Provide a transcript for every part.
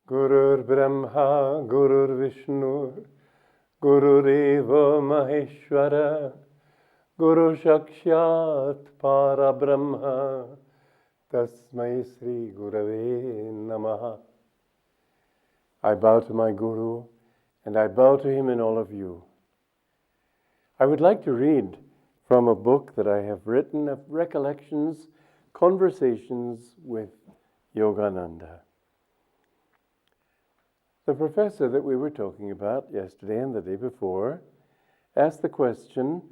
Gurur Brahma, Gurur Vishnu, Gurureva Maheshwara, Guru Sakshat Parabrahma, Tasmai Sri Gurave Namaha. I bow to my Guru, and I bow to him in all of you. I would like to read from a book that I have written of recollections, conversations with Yogananda. The professor that we were talking about yesterday and the day before asked the question,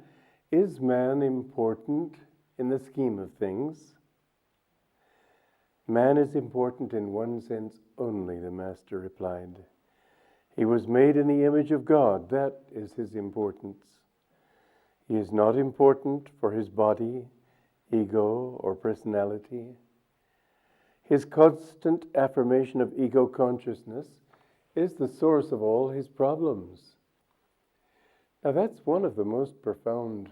is man important in the scheme of things? Man is important in one sense only, the master replied. He was made in the image of God. That is his importance. He is not important for his body, ego, or personality. His constant affirmation of ego consciousness is the source of all his problems. Now that's one of the most profound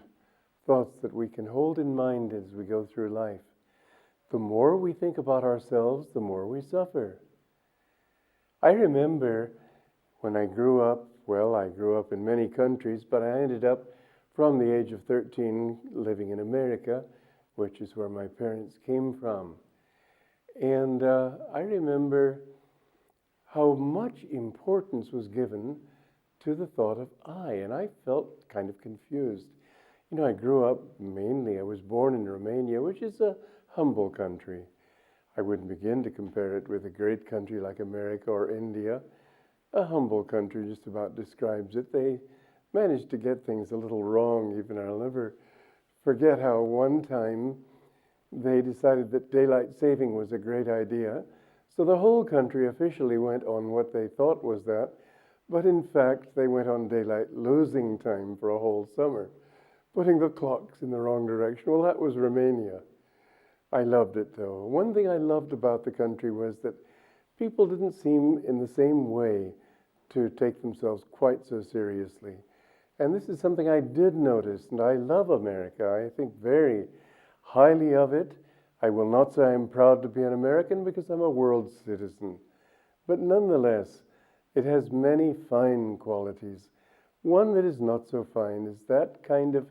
thoughts that we can hold in mind as we go through life. The more we think about ourselves, the more we suffer. I remember when I grew up, I grew up in many countries, but I ended up from the age of 13 living in America, which is where my parents came from. And I remember how much importance was given to the thought of I, and I felt kind of confused. You know, I grew up I was born in Romania, which is a humble country. I wouldn't begin to compare it with a great country like America or India. A humble country just about describes it. They managed to get things a little wrong even. I'll never forget how one time they decided that daylight saving was a great idea. So the whole country officially went on what they thought was that, but in fact they went on daylight losing time for a whole summer, putting the clocks in the wrong direction. Well, that was Romania. I loved it though. One thing I loved about the country was that people didn't seem in the same way to take themselves quite so seriously. And this is something I did notice, and I love America. I think very highly of it. I will not say I'm proud to be an American because I'm a world citizen. But nonetheless, it has many fine qualities. One that is not so fine is that kind of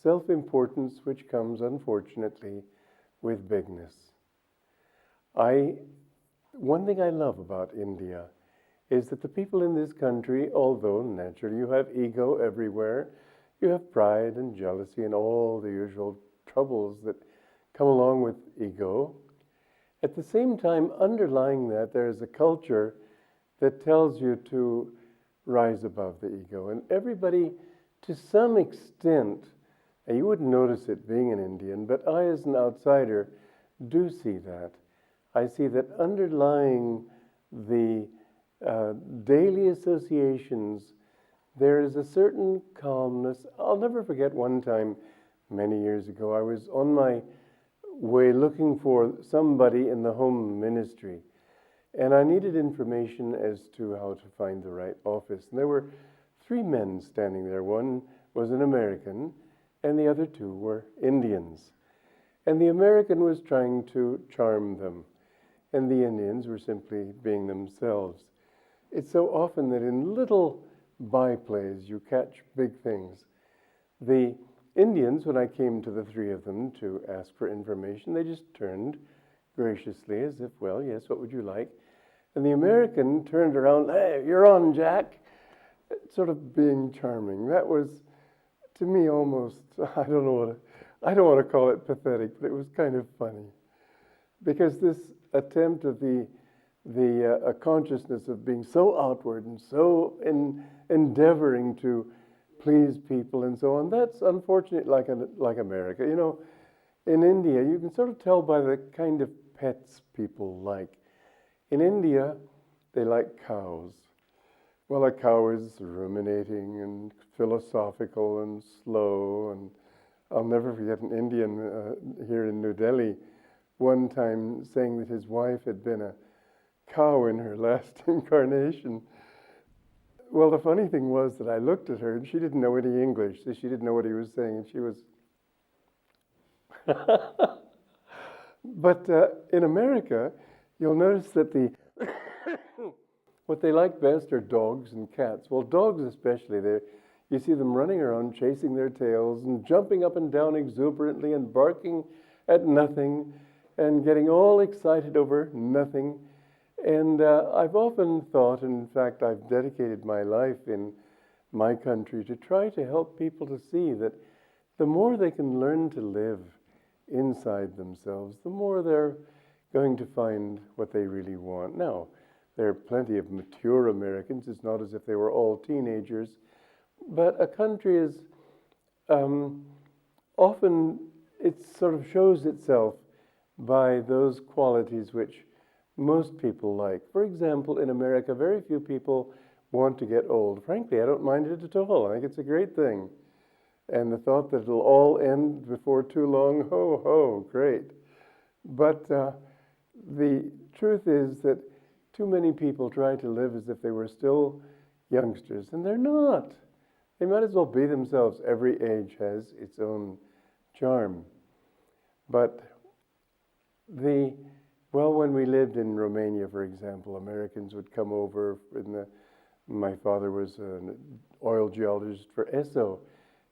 self-importance which comes, unfortunately, with bigness. One thing I love about India is that the people in this country, although naturally you have ego everywhere, you have pride and jealousy and all the usual troubles that come along with ego. At the same time, underlying that, there is a culture that tells you to rise above the ego. And everybody, to some extent, and you wouldn't notice it being an Indian, but I as an outsider do see that. I see that underlying the daily associations, there is a certain calmness. I'll never forget one time, many years ago, I was on my way looking for somebody in the home ministry, and I needed information as to how to find the right office. And there were 3 men standing there. One was an American, and the other 2 were Indians. And the American was trying to charm them, and the Indians were simply being themselves. It's so often that in little byplays you catch big things. The Indians, when I came to the 3 of them to ask for information, they just turned graciously as if, well, yes, what would you like? And the American turned around, hey, you're on, Jack, sort of being charming. That was, to me, almost, I don't want to call it pathetic, but it was kind of funny. Because this attempt of the consciousness of being so outward and so endeavoring to please people and so on, that's unfortunate like America. You know, in India, you can sort of tell by the kind of pets people like. In India, they like cows. Well, a cow is ruminating and philosophical and slow, and I'll never forget an Indian here in New Delhi one time saying that his wife had been a cow in her last incarnation. Well, the funny thing was that I looked at her and she didn't know any English, so she didn't know what he was saying, and she was... But in America, you'll notice that the what they like best are dogs and cats. Well, dogs especially, you see them running around, chasing their tails and jumping up and down exuberantly and barking at nothing and getting all excited over nothing. And I've often thought, in fact, I've dedicated my life in my country to try to help people to see that the more they can learn to live inside themselves, the more they're going to find what they really want. Now, there are plenty of mature Americans. It's not as if they were all teenagers. But a country is often, it sort of shows itself by those qualities which most people like. For example, in America, very few people want to get old. Frankly, I don't mind it at all. I think it's a great thing. And the thought that it'll all end before too long, ho, ho, great. But the truth is that too many people try to live as if they were still youngsters, and they're not. They might as well be themselves. Every age has its own charm. But when we lived in Romania, for example, Americans would come over. My father was an oil geologist for Esso,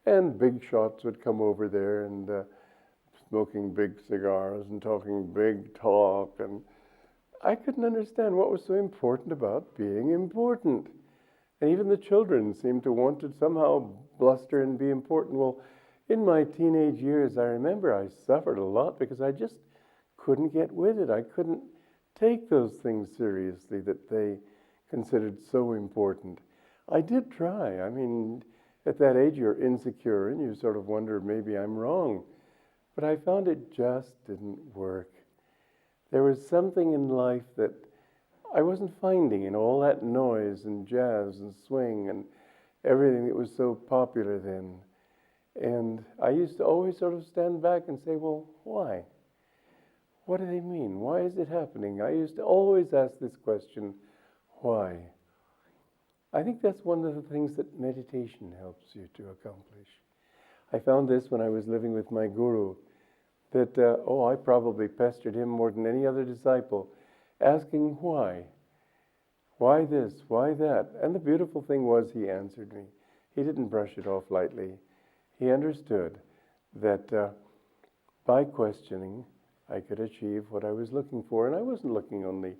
and big shots would come over there and smoking big cigars and talking big talk. And I couldn't understand what was so important about being important. And even the children seemed to want to somehow bluster and be important. Well, in my teenage years, I remember I suffered a lot because I just couldn't get with it. I couldn't take those things seriously that they considered so important. I did try. I mean, at that age, you're insecure and you sort of wonder, maybe I'm wrong. But I found it just didn't work. There was something in life that I wasn't finding in all that noise and jazz and swing and everything that was so popular then. And I used to always sort of stand back and say, well, why? What do they mean? Why is it happening? I used to always ask this question, why? I think that's one of the things that meditation helps you to accomplish. I found this when I was living with my guru, that, I probably pestered him more than any other disciple, asking why. Why this? Why that? And the beautiful thing was he answered me. He didn't brush it off lightly. He understood that by questioning, I could achieve what I was looking for. And I wasn't looking only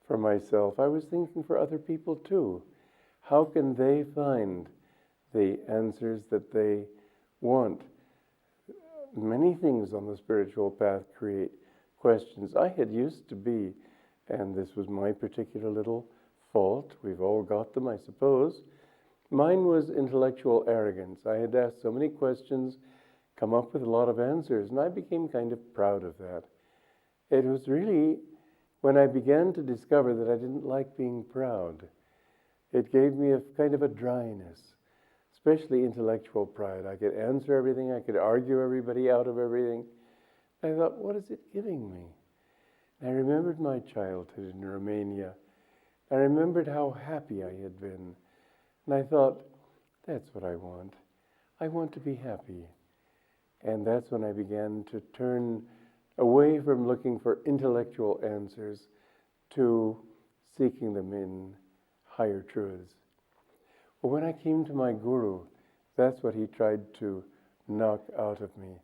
for myself. I was thinking for other people too. How can they find the answers that they want? Many things on the spiritual path create questions. I had used to be, and this was my particular little fault, we've all got them, I suppose. Mine was intellectual arrogance. I had asked so many questions, come up with a lot of answers, and I became kind of proud of that. It was really when I began to discover that I didn't like being proud. It gave me a kind of a dryness, especially intellectual pride. I could answer everything, I could argue everybody out of everything. I thought, what is it giving me? And I remembered my childhood in Romania. I remembered how happy I had been. And I thought, that's what I want. I want to be happy. And that's when I began to turn away from looking for intellectual answers to seeking them in higher truths. Well, when I came to my guru, that's what he tried to knock out of me.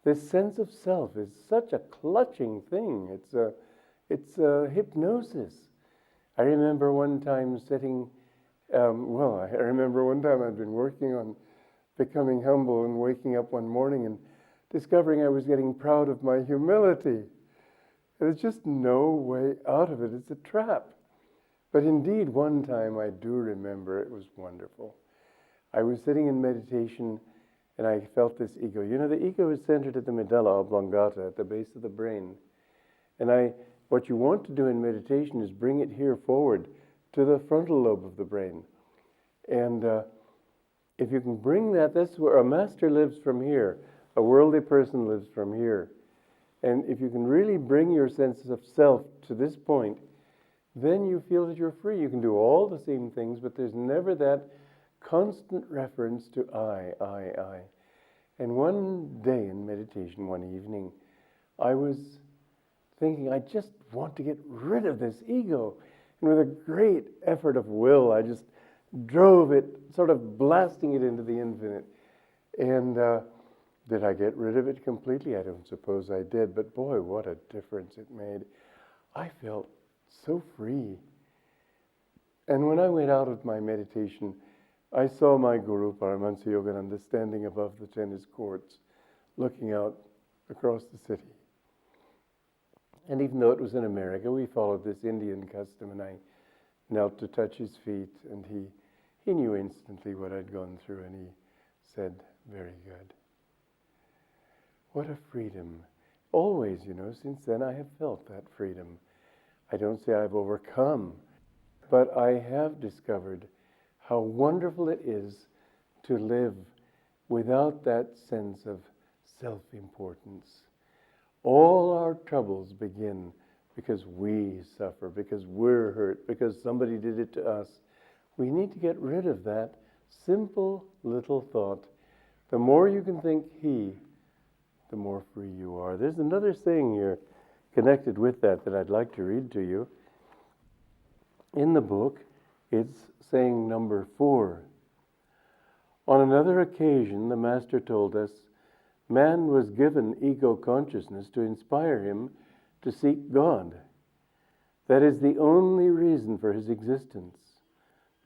This sense of self is such a clutching thing. It's a hypnosis. I remember one time I remember one time I'd been working on becoming humble and waking up one morning and discovering I was getting proud of my humility. There's just no way out of it. It's a trap. But indeed, one time I do remember, it was wonderful. I was sitting in meditation and I felt this ego. You know, the ego is centered at the medulla oblongata, at the base of the brain. And what you want to do in meditation is bring it here forward to the frontal lobe of the brain. And if you can bring that's where a master lives from here. A worldly person lives from here. And if you can really bring your sense of self to this point, then you feel that you're free. You can do all the same things, but there's never that constant reference to I. And one day in meditation, one evening, I was thinking, I just want to get rid of this ego. And with a great effort of will, I just drove it, sort of blasting it into the infinite. And did I get rid of it completely? I don't suppose I did, but boy, what a difference it made. I felt so free. And when I went out of my meditation, I saw my Guru, Paramahansa Yogananda, standing above the tennis courts, looking out across the city. And even though it was in America, we followed this Indian custom, and I knelt to touch his feet, and he knew instantly what I'd gone through, and he said, "Very good." What a freedom. Always, since then I have felt that freedom. I don't say I've overcome, but I have discovered how wonderful it is to live without that sense of self-importance. All our troubles begin because we suffer, because we're hurt, because somebody did it to us. We need to get rid of that simple little thought. The more you can think he, the more free you are. There's another saying here connected with that I'd like to read to you. In the book, it's saying number 4. On another occasion, the Master told us, man was given ego consciousness to inspire him to seek God. That is the only reason for his existence.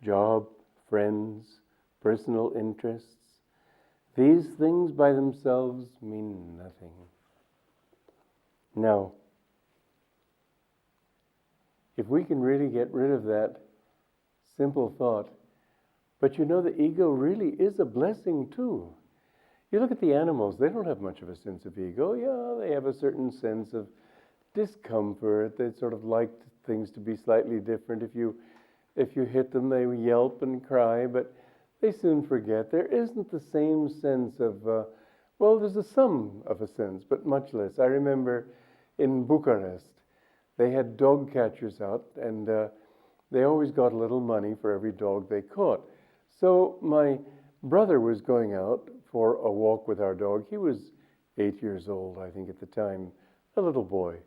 Job, friends, personal interests, these things by themselves mean nothing. Now, if we can really get rid of that simple thought, but the ego really is a blessing too. You look at the animals, they don't have much of a sense of ego. Yeah, they have a certain sense of discomfort. They sort of like things to be slightly different. If you hit them, they yelp and cry, but they soon forget. There isn't the same sense of, there's some of a sense, but much less. I remember in Bucharest, they had dog catchers out, and they always got a little money for every dog they caught. So my brother was going out for a walk with our dog. He was 8 years old, I think, at the time, a little boy.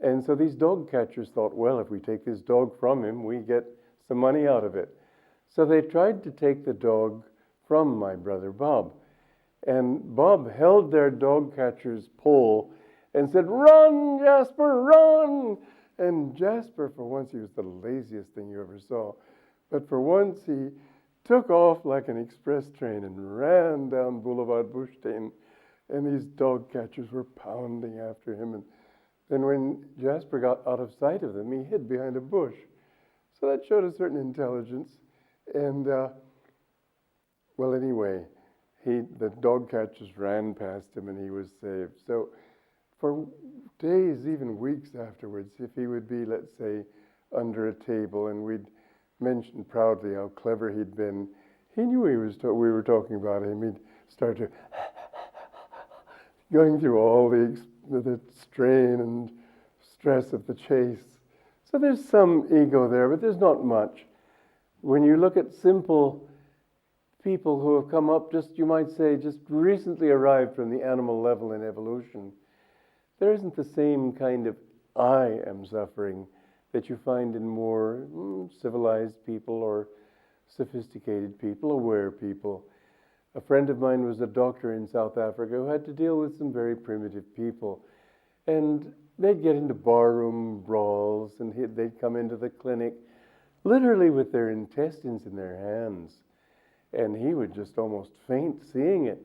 And so these dog catchers thought, well, if we take this dog from him, we get some money out of it. So they tried to take the dog from my brother Bob. And Bob held their dog catcher's pole and said, "Run, Jasper, run!" And Jasper, for once, he was the laziest thing you ever saw. But for once, he took off like an express train and ran down Boulevard Bushtain. And these dog catchers were pounding after him. And then when Jasper got out of sight of them, he hid behind a bush. So that showed a certain intelligence. And, anyway, the dog catchers ran past him and he was saved. So for days, even weeks afterwards, if he would be, let's say, under a table and we'd mention proudly how clever he'd been, he knew we were talking about him. He'd start to going through all the strain and stress of the chase. So there's some ego there, but there's not much. When you look at simple people who have come up you might say, just recently arrived from the animal level in evolution, there isn't the same kind of I am suffering that you find in more civilized people or sophisticated people, aware people. A friend of mine was a doctor in South Africa who had to deal with some very primitive people. And they'd get into barroom brawls, and they'd come into the clinic literally with their intestines in their hands. And he would just almost faint seeing it.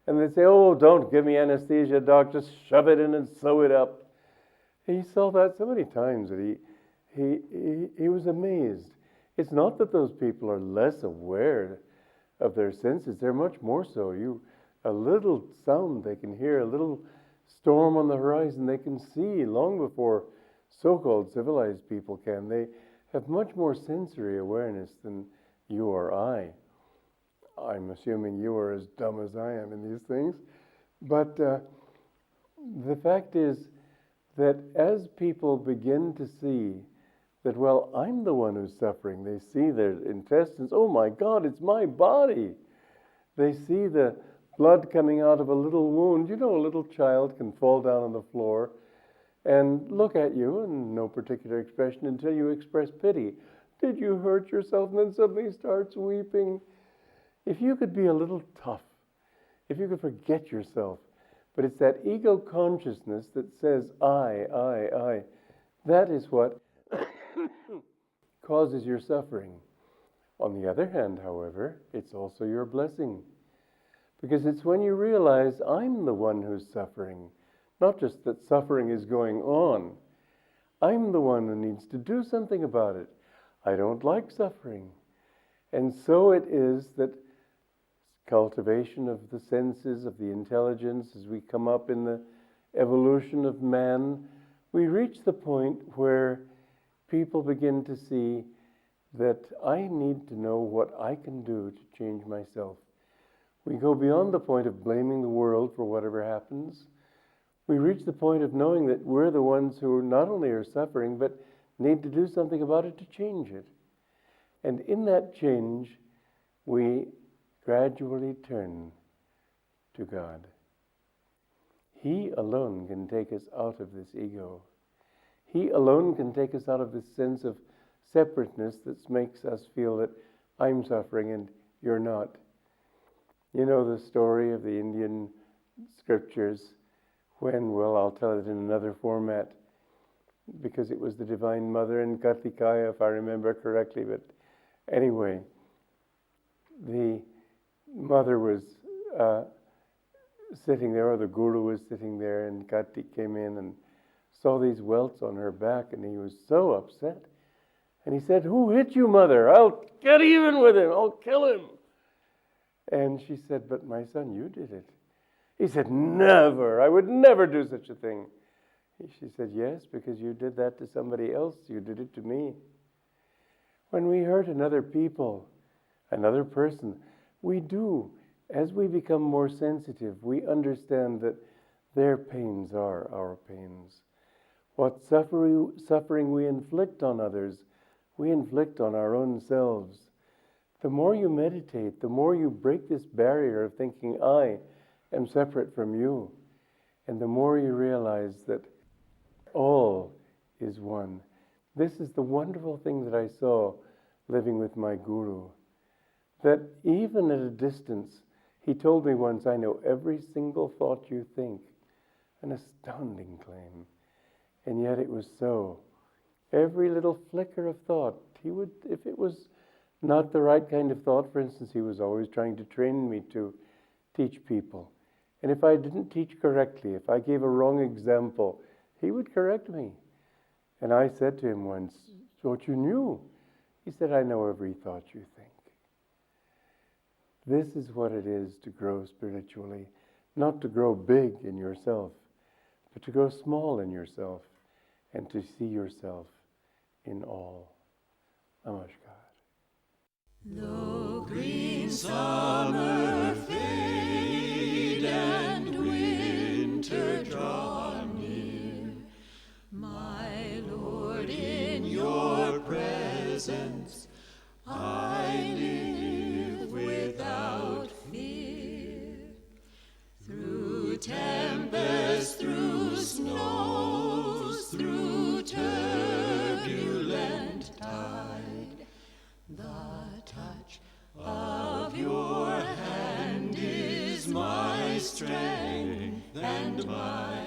And they'd say, "Oh, don't give me anesthesia, doc, just shove it in and sew it up." He saw that so many times that he was amazed. It's not that those people are less aware of their senses. They're much more so. A little sound they can hear, a little storm on the horizon they can see long before so-called civilized people can. They have much more sensory awareness than you or I. I'm assuming you are as dumb as I am in these things. But the fact is that as people begin to see that, well, I'm the one who's suffering, they see their intestines, oh my God, it's my body. They see the blood coming out of a little wound. A little child can fall down on the floor and look at you in no particular expression until you express pity. Did you hurt yourself? And then suddenly starts weeping. If you could be a little tough, if you could forget yourself, but it's that ego consciousness that says, I, that is what causes your suffering. On the other hand, however, it's also your blessing. Because it's when you realize I'm the one who's suffering, not just that suffering is going on. I'm the one who needs to do something about it. I don't like suffering. And so it is that cultivation of the senses, of the intelligence, as we come up in the evolution of man, we reach the point where people begin to see that I need to know what I can do to change myself. We go beyond the point of blaming the world for whatever happens. We reach the point of knowing that we're the ones who not only are suffering, but need to do something about it to change it. And in that change, we gradually turn to God. He alone can take us out of this ego. He alone can take us out of this sense of separateness that makes us feel that I'm suffering and you're not. You know the story of the Indian scriptures when, well, I'll tell it in another format because it was the Divine Mother in Kartikaya, if I remember correctly. But anyway, the mother was sitting there, or the guru was sitting there, and Kartik came in and saw these welts on her back, and he was so upset. And he said, "Who hit you, mother? I'll get even with him. I'll kill him." And she said, "But my son, you did it." He said, "Never. I would never do such a thing." She said, "Yes, because you did that to somebody else. You did it to me." When we hurt another people, another person, we do. As we become more sensitive, we understand that their pains are our pains. What suffering we inflict on others, we inflict on our own selves. The more you meditate, the more you break this barrier of thinking, I am separate from you. And the more you realize that all is one. This is the wonderful thing that I saw living with my guru. That even at a distance, he told me once, "I know every single thought you think." An astounding claim. And yet it was so. Every little flicker of thought, he would, if it was not the right kind of thought, for instance, he was always trying to train me to teach people. And if I didn't teach correctly, if I gave a wrong example, he would correct me. And I said to him once, "Thought you knew." He said, "I know every thought you think." This is what it is to grow spiritually. Not to grow big in yourself, but to grow small in yourself and to see yourself in all. Namaskar. Though green summer fade and winter draw near, my Lord, in your presence I live without fear. Through tempests, through snows, through turbulent tide, the touch of your hand is my strength and my